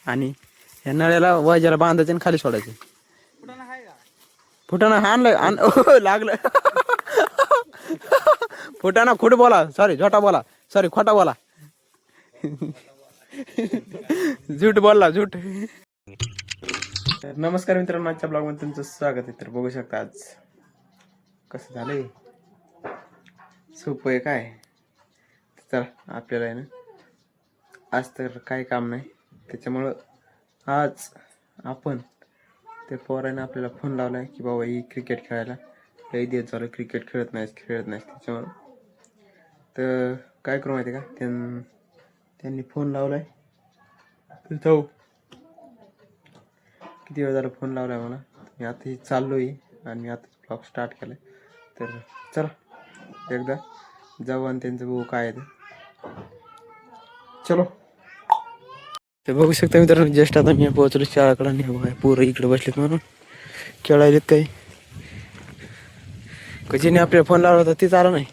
आणि या नळ्याला वजाला बांधायचं आणि खाली सोडायचं. फुटाणा आणलं लागलं. फुटाणा खोट बोला, सॉरी झोटा बोला, सॉरी खोटा बोला. झूट बोलला झूट. नमस्कार मित्रांनो, आजच्या ब्लॉग मध्ये तुमचं स्वागत आहे. तर बघू शकता आज कसं झालंय, सोपं आहे काय. चला आपल्याला आहे ना, आज तर काही काम नाही, त्याच्यामुळं आज आपण ते पोराने आपल्याला फोन लावला आहे की बाबा ही क्रिकेट खेळायला लई दिवस झालं क्रिकेट खेळत नाहीस. त्याच्यामुळं तर काय करू माहिती का, त्यांनी फोन लावला आहे. जाऊ किती वेळ झाला फोन लावला आहे मला. मी आता ही चाललो आहे आणि मी आता ब्लॉग स्टार्ट केला आहे. तर चला एकदा जाऊ आणि त्यांचं बघू काय आहे ते. चलो. ते बघू शकता मित्रांनो, जस्ट आता मी पोहोचलो शाळाकडे आणि बघा पोरं इकडे बसलेत म्हणून खेळायलेत. काही कधीने आपल्याला फोन लावला होता तेच आला नाही,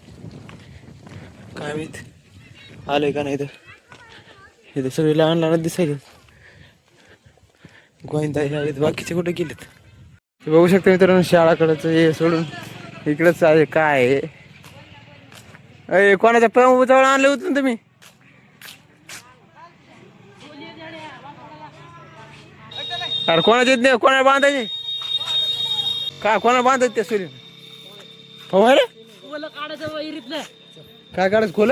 काय माहित आलंय का नाही. तर हे तर सगळे लहान लहान दिसायले, गोविंदा बाकीचे कुठे गेलेत. ते बघू शकता मित्रांनो, शाळाकडचं हे सोडून इकडेच आहे. काय अय कोणाच्या जवळ आणलं होतं तुम्ही? अरे कोणाचे नाही, कोणाला बांधायचे का, कोणाला बांधायचे त्या सूर्य हो रे. काय काढायचं खोल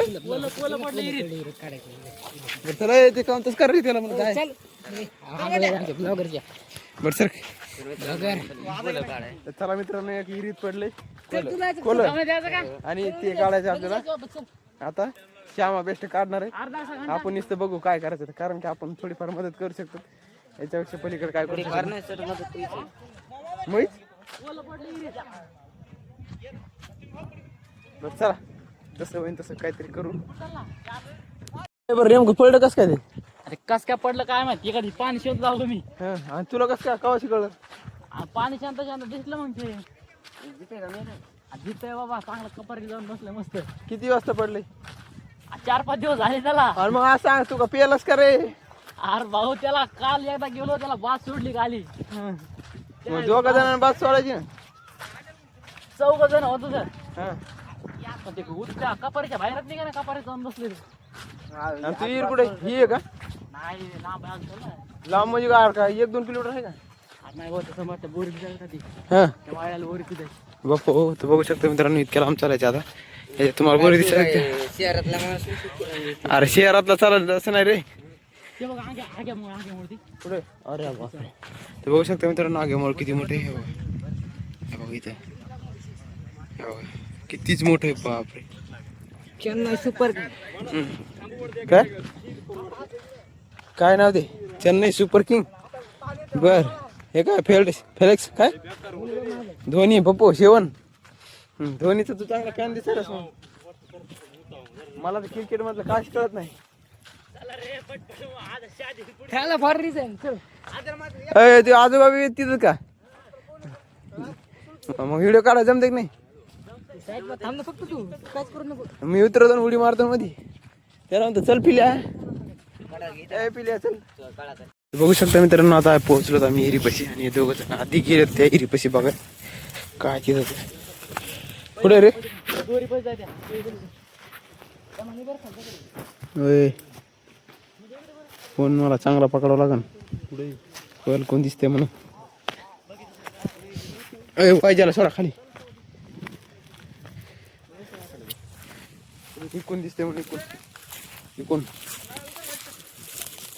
त्याला ते काम तसं कर रे त्याला म्हणून काय बरं सर. चला मित्रांनो, एक विहिरीत पडले खोल आणि ते काढायचे आपल्याला. आता श्यामा बेस्ट काढणार आहे, आपण नुसतं बघू काय करायचं, कारण की आपण थोडीफार मदत करू शकतो. याच्यापेक्षा पलीकडे काय करू माहित. बरं चला, जसं होईल तसं काहीतरी करू. बरं नेमकं पडलं कसं काय ते? अरे कस काय पडलं काय माहिती, एखादी पाणी शोध लावलं मी. आणि तुला कसं काय कवा शिकवलं? पाणी शांत शांत दिसलं मग ते दिसतंय बाबा, चांगलं कपारी जाऊन बसलं मस्त. किती वाजता पडले? 4-5 दिवस झाले त्याला. आणि मग आज सांग, तू का पियालास का रे? अरे भाऊ त्याला काल एकदा गेलो, त्याला बास सोडली खाली. मग दोघा जणांना बात सोडायची ना. 4 जण होतो सर, पण ते उठच्या कपारीच्या बाहेरच निघा ना, कपारीत जाऊन बसले. आणि तू विहीर कुठे ही आहे का? नाही लांब लांब म्हणजे काय 1-2 किलोमीटर आहे का? नाही होत तसं म्हटलं, बोरी जायला ती हा त्या वाळ्याला बोरी कुठे बाप्पा. हो तर बघू शकता मित्रांनो, इतक्या लांब चालायचं. आता हे तुम्हाला बोरी दिसायला शहरातला. अरे शहरातला चालायचं असं नाही रे. ते बघा आगे आगे मूर्ती पुढे. अरे बापरे, ते बघू शकता मित्रांनो, आगेमोळ किती मोठे आहे. हे बघा इथे, हे बघा कितीच मोठं आहे. बापरे, चेन्नई सुपर. काय काय नाव ते? Chennai super king. बर, हे काय फेलेक्स काय? धोनी पप्पू शेवण. धोनीचं तू चांगला फॅन दिसायलास. मला तर क्रिकेट मधलं काहीच कळत नाही. त्याला फार रिझन ते आजोबा बी तिथं का? मग व्हिडिओ काढा जमते की नाही? थांब फक्त, तू काहीच करू नको. मी उतरतो उडी मारतो मध्ये. त्याला म्हणतो चल पिल्या, पिल्या चल. बघू शकता मित्रांनो, आता पोहोचलो आम्ही हिरीपाशी आणि हे दोघं जण आधी गेलेत त्या हिरीपाशी. बघा काय तिथं पुढे रे. फोन मला चांगला पकडावा लागन. पुढे कोण दिसते म्हणून. पाहिजे सोडा खाली. कोण दिसते म्हणून कोण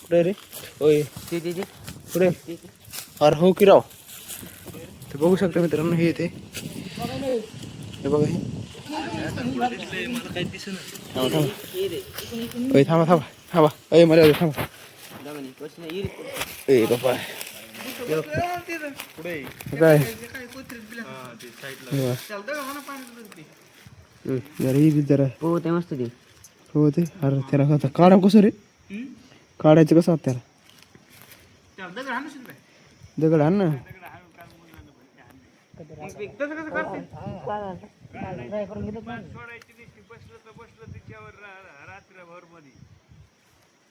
पुढे रे. होय पुढे. अरे हो की राव. ते बघू शकता मित्रांनो, हे येते हे बघा. हे थांबा थांबा. अय मला थांबा. ए बाबा काय जरा हो ते मस्त ते. हो ते. अरे त्याला आता काढा कसं रे, काढायचं कसं त्याला? दगड आण ना.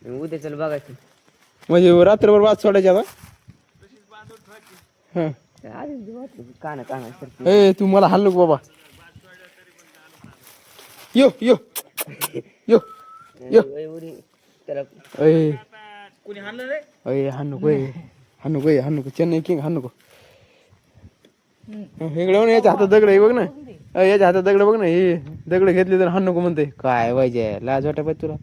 उद्या चल बघायचं. म्हणजे रात्रभर बाद सोडायची आता. हा काना काना ए तू मला हाल नको बाबा. यो यो यो यो त्याला अय कोणी हाणलं रे? अय हाण नको हाण नको हाण नको चेन्नई किंग हाण नको. इकडे बघ ना याच्या हातात दगड आहे बघ ना. याच्या हातात दगड बघ ना. हे दगड घेतली तर हाण नको म्हणते. काय पाहिजे लाज वाटत पाहिजे तुला.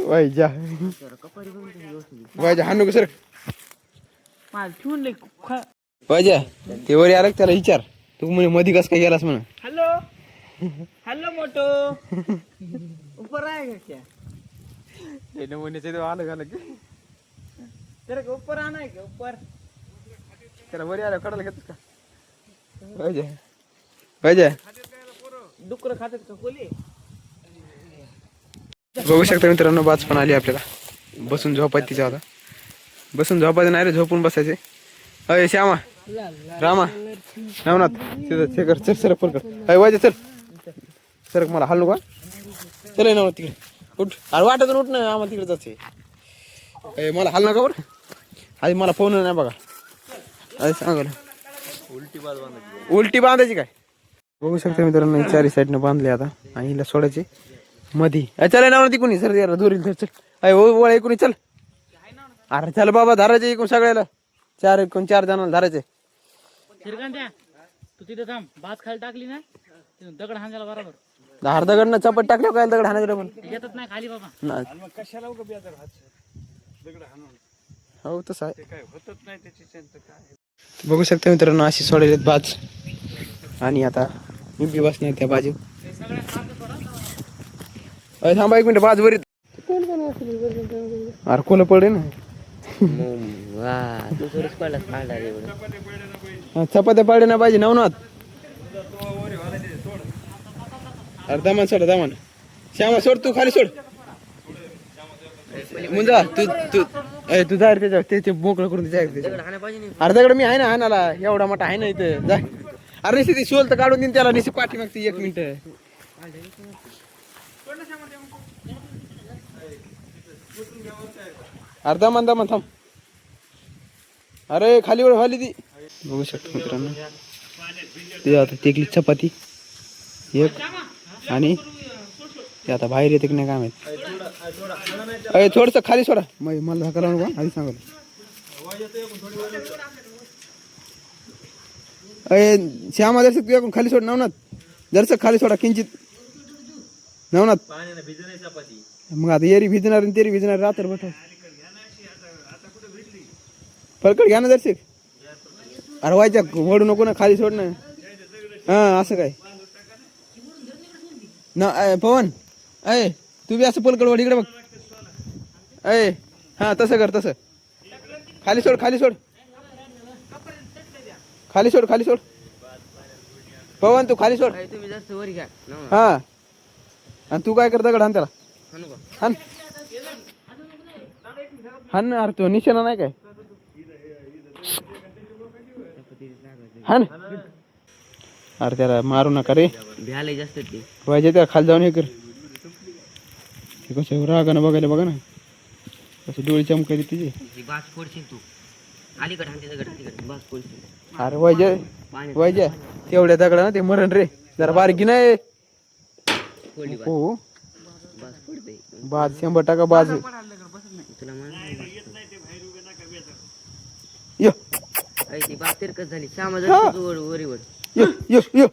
वायजा वायजा हाण नको सर. वायजा ते वर आलं त्याला विचार. तू म्हणे मधी कस काय गेलास म्हणून. हॅलो हॅलो मोटो ऊपर आहे क्या? आलं घालं की तेरे को ऊपर आना है क्या ऊपर? त्याला वरी आलं कडायला घेतोस का? पाहिजे पाहिजे. डुकर खातात का कोली? बघू शकता मित्रांनो बाज पण आली आपल्याला. बसून झोपायची तिच्या आता. बसून झोपायचं नाही रे झोपून बसायचे. अय श्यामा रामा नवनाथ तिथं ते कर. चल सर कर. अय वाजे चल सर मला हाल नको. चल नवनाथ तिकडे उठ. अरे वाटतून उठ ना आम्हाला तिकडे जायचंय. अय मला हाल नका बरं. आधी मला फोन नाही बघा. अरे सांगा उलटी बांधायची काय. बघू शकता मित्रांनो चारी साईडनं बांधले आता. आणि हिला सोडायचे मधी. चल ना ती कोणी सर याला दोरील धर. चल अय ओळा एकूण चल. अरे चल बाबा धरायचे एकूण सगळ्याला. चार जणांना धरायचे. श्रीकांत्या तू तिथे थांब. भात खाली टाकली ना दगड हाणायला बरोबर. धार दगड चपट टाकले काय दगड हाणायचं पण येतच नाही खाली बाबा. कशाला दगड हाणून हो तसं आहे. ते काय होतच नाही त्याची चिंता काय. बघू शकता मित्रांनो अशी सोडलेत बाज. आणि आता मी बी बसणार त्या बाजू. अरे थांबा एक मिनिट बाज वरीत. अरे कोण पडे ना. चपात्या पाडे ना पाहिजे नवनाथ. अरे दमान सोड दमान. श्यामा सोड तू खाली सोड. मुंजा तू जा रे त्याच्या ते मोकळं करून अरे दगड मी आहे ना हाणाला. एवढा मोठा आहे ना इथं. जा अरे निशी ती शोल तर काढून देईन त्याला. निशी पाठी मागते 1 मिनिट. अरे दमान थांब. अरे खाली वर खाली ती. बघू शकतो मित्रांनो ते आता तेकली चपाती एक. आणि ते आता बाहेर येते की नाही काय माहित. अरे थोडस खाली सोडा. मला धक्का लावू नका आधी सांगा. अरे श्यामा जरसक तू खाली सोड. नवनाथ जरसक खाली सोडा किंचित. नवनाथ मग आता येरी भिजणार आणि तेरी भिजणार रात्र बठा. पलकड घ्या ना जरसक. अरे व्हायच्या वडू नको ना खाली सोड ना. हा असं काय ना पवन. अय तू बी असं पलकड वड इकडे बघ. अय हा तसं कर तसं. खाली सोड खाली सोड खाली सोड खाली सोड. पवन तू खाली सोड. तुम्ही जास्त वर घ्या. हा आणि तू काय करता गड हान त्याला. हान हान अरे तो निशाणा नाही काय. हान अरे त्याला मारू नका रे. भ्याले जास्त ते पाहिजे त्या खाली जाऊन हे कर. ते कसं रागानं बघायला बघा ना. कसं डोळे चमकायचे तिचे. बास फोडशील तू. अलीकडे हाणते दगड तिकडे बास फोडशील. अरे वायजे तेवढ्या दगडा ना ते मरण रे. जरा बारकी नाही हो. बास फोडते. बाज 100% बाज. तुला यो ती बास तिरकस झाली. श्यामा जर वरीवर यो यो यो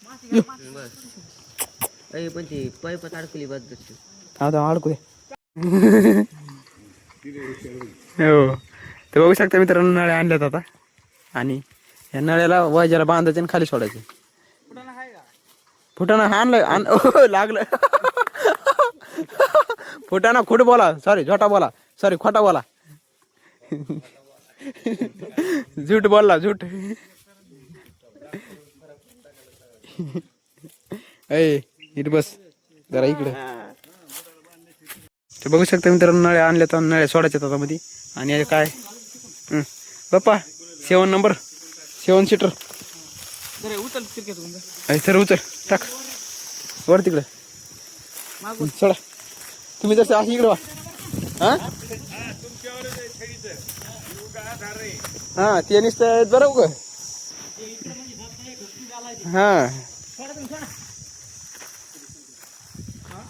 बस. अय पण ती पाईपात अडकली बाज जशी. आता अडकू दे. हो ते बघू शकता मित्रांनो नळ्या आणल्यात आता. आणि या नळ्याला वायजाला बांधायचे आणि खाली सोडायचे. फुटाणा आणलं लागलं. फुटाणा खोट बोला सॉरी झोटा बोला सॉरी खोटा बोला. झूट बोलला झूट. अय इथे बस जरा इकडे. ते बघू शकता मित्रांनो नळ्या आणल्या तर नळ्या सोडायच्या आता मध्ये. आणि काय बाप्पा 7 नंबर 7 सीटर सर उचल क्रिकेट तुमचं अरे सर उचल टाक वर तिकडं सोडा तुम्ही जसं अशी इकडं वा हा हा ते नुसतं बरं उग हा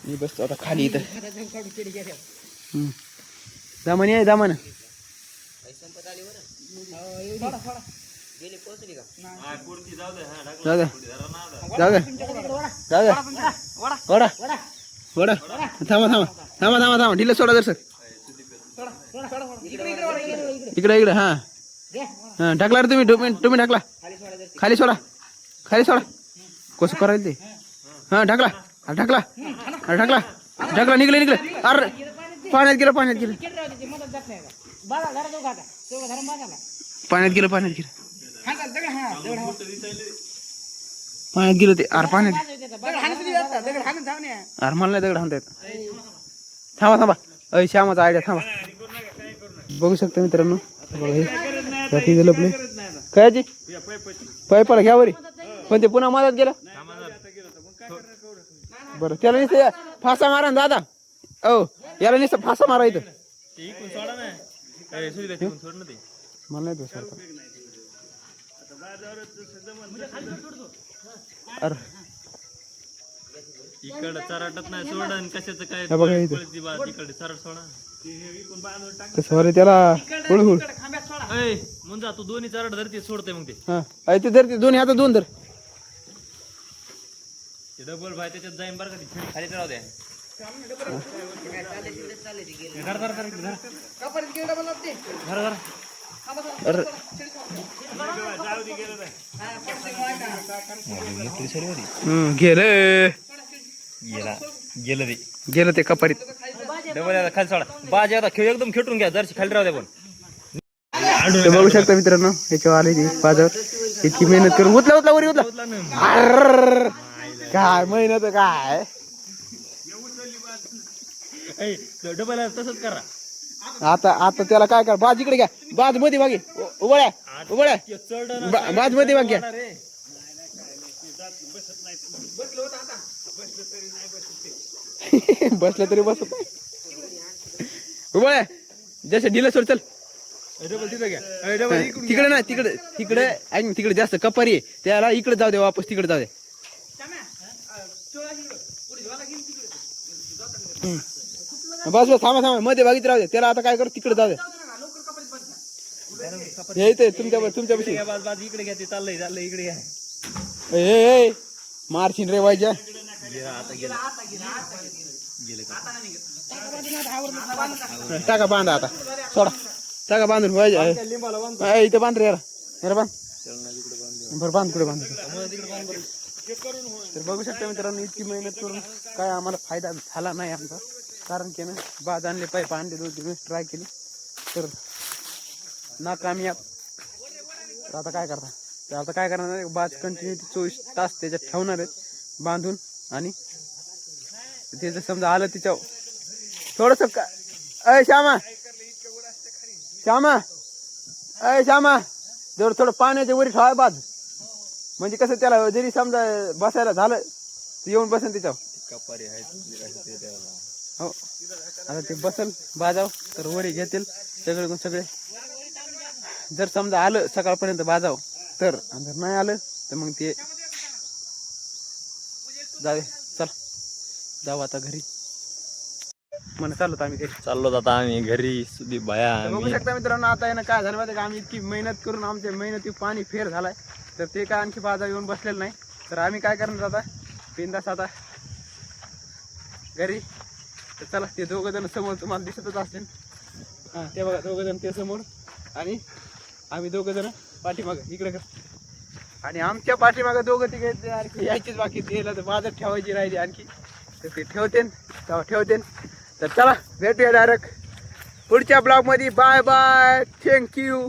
मी बसतो आता खाली इथं दामन आहे दामन जाऊ दे जाऊ दे जाऊ दे वडा वडा थांबा थांबा थांबा थांबा थांबा ढिलं सोडा जर इकडे इकडे हा हा टाकला रे तुम्ही टाकला खाली सोडा कसं करायला ते हा ढकला ढकला ढकला ढकला निघले अरे पाण्यात गेलं पाण्यात गेलं ते अरे पाण्यात अरे मला नाही दगड हाणता येत थांबा थांबा अय श्यामाचा आयडिया थांबा बघू शकता मित्रांनो लपले कायची पायपाला घ्यावरी पण ते पुन्हा मदत गेलं बरं त्याला नुसतं फासा मारा ना दादा ओ याला नुसतं फासा मारा इथं मला नाही सोडता अरे इकडं चराटत नाही सोडा आणि कशाचं काय हे बघा इथं इकडे चराट सोडा कसं रे त्याला हुळहुळ मुंजा तू दोन्ही चराट धरती सोडते मग ते हा अय ते धर ते दोन्ही हातात दोन धर डबल भाई त्याच्यात जाईन बरं का ती छडी खाली राहू द्या गेलं ते कपारीत डबल खाली सोडा बाजी आता खेळ एकदम खेटून घ्या जरशी खाली राहू द्या पण ते बघू शकता मित्रांनो याच्यावर आली ती बाजावर इतकी मेहनत करून उचला वरी उचला अर्र, काय मेहनत काय डबल तसंच करा आता त्याला काय कर बाज इकडे घ्या बाज मध्ये बागे उबळ्या बाज मध्ये बाग घ्या बसलं तरी बसत उबळ्या जसं ढिलं सोड चल तिकडे ना तिकडे ऐक तिकडे जास्त कपारी आहे त्याला इकडे जाऊ दे वापस तिकडे जाऊ दे बस बस थांबा मध्ये बागीत राहू दे त्याला आता काय करू तिकडे जाऊ दे येते तुमच्या पशी इकडे घ्या ते चाललंय इकडे घ्या ए मारशीन रे वायच्या टाका बांधा आता सोडा टाका बांधून व्हायच्या इथं बांध रे याला बांध बरं बांध पुढे बांध तर बघू शकता मित्रांनो इतकी मेहनत करून काय आम्हाला फायदा झाला नाही आमचा कारण की ना बाज आणले पाईप आणले 2 दिवस ट्राय केली तर नाकामयाब तर आता काय करता तर आता काय करणार बाज कंटिन्यू 24 तास त्याच्यात ठेवणार आहेत बांधून आणि त्याचं समजा आलं तिच्या थोडंसं का अय श्यामा जर थोडं पाण्याच्या वरी ठेवाय बाज म्हणजे कसं त्याला जरी समजा बसायला झालं तर येऊन बसेल त्याच्यावर कपारी हो आता ते बसल बाजाव तर वरी घेतील सगळे जर समजा आलं सकाळपर्यंत बाजाव तर आणि जर नाही आलं तर मग ते जावे चल जाऊ आता घरी म्हणा चाललो आम्ही घरी चाललो आता आम्ही घरी सुदीप भाया बघू शकता मित्रांनो आता आहे ना काय झालं माहिती का आम्ही इतकी मेहनत करून आमच्या मेहनती पाणी फेर झालाय तर ते काय आणखी बाजार येऊन बसलेलं नाही तर आम्ही काय करणार आता बिंदास आता घरी तर चला ते 2 जण समोर तुम्हाला दिसतच असतील हां ते बघा 2 जण ते समोर आणि आम्ही 2 जण पाठीमागं इकडे कर आणि आमच्या पाठीमागं 2 तिघे आणखी यायचीच बाकी ते बाजार ठेवायची राहिली आणखी तर ते ठेवते तर चला भेटूया डायरेक्ट पुढच्या ब्लॉगमध्ये बाय बाय थँक्यू